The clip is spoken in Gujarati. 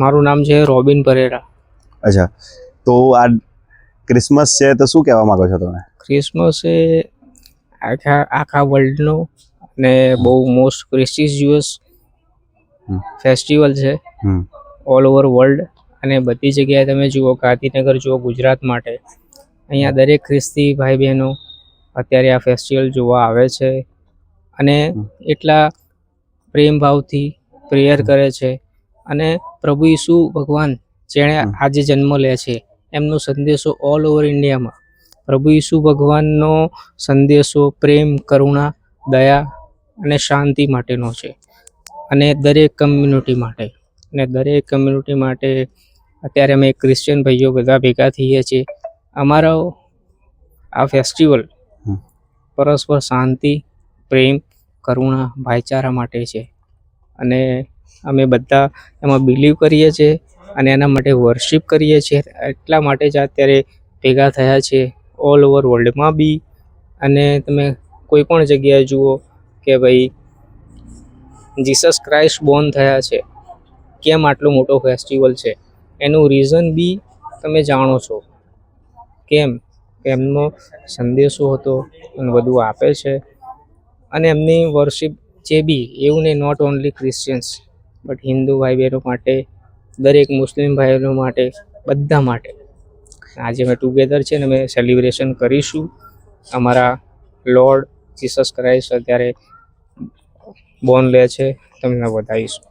મારું નામ છે રોબિન પરેરા. અચ્છા, તો આ ક્રિસમસ છે તો શું કહેવા માંગો છો તમે? ક્રિસમસ એ આખા વર્લ્ડનો અને બહુ મોસ્ટ પ્રેસ્ટિજિયસ ફેસ્ટિવલ છે ઓલ ઓવર વર્લ્ડ. અને બધી જગ્યાએ તમે જુઓ, ગાંધીનગર જુઓ, ગુજરાત માટે અહીંયા દરેક ખ્રિસ્તી ભાઈ બહેનો અત્યારે આ ફેસ્ટિવલ જોવા આવે છે અને એટલા પ્રેમ ભાવથી પ્રેયર કરે છે. અને પ્રભુ ઈસુ ભગવાન જેણે આજે જન્મ લે છે એમનો સંદેશો ઓલ ઓવર ઇન્ડિયામાં, પ્રભુ ઈસુ ભગવાનનો સંદેશો પ્રેમ, કરુણા, દયા અને શાંતિ માટેનો છે. અને દરેક કમ્યુનિટી માટે અત્યારે અમે ક્રિશ્ચિયન ભાઈઓ બધા ભેગા થઈએ છીએ. અમારો આ ફેસ્ટિવલ પરસ્પર શાંતિ, પ્રેમ, કરુણા, ભાઈચારા માટે છે. અને અમે બધા એમાં બિલીવ કરીએ છીએ અને એના માટે વર્શિપ કરીએ છીએ. એટલા માટે જ અત્યારે ભેગા થયા છે ઓલ ઓવર વર્લ્ડમાં બી. અને તમે કોઈ પણ જગ્યાએ જુઓ કે ભાઈ જીસસ ક્રાઇસ્ટ બોર્ન થયા છે, કેમ આટલો મોટો ફેસ્ટિવલ છે, એનું રીઝન બી તમે જાણો છો. કેમ એમનો સંદેશો હતો અને બધું આપે છે. અને એમની વર્શિપ જે બી એવું નહીં, not only Christians but Hindu ભાઈ બહેનો માટે, દરેક મુસ્લિમ ભાઈ બહેનો માટે, બધા માટે આજે અમે ટુગેધર છે ને અમે સેલિબ્રેશન કરીશું. અમારા લોર્ડ જીસસ ક્રાઇસ્ટ અત્યારે બોર્ન લે છે, તમને બતાવીશું.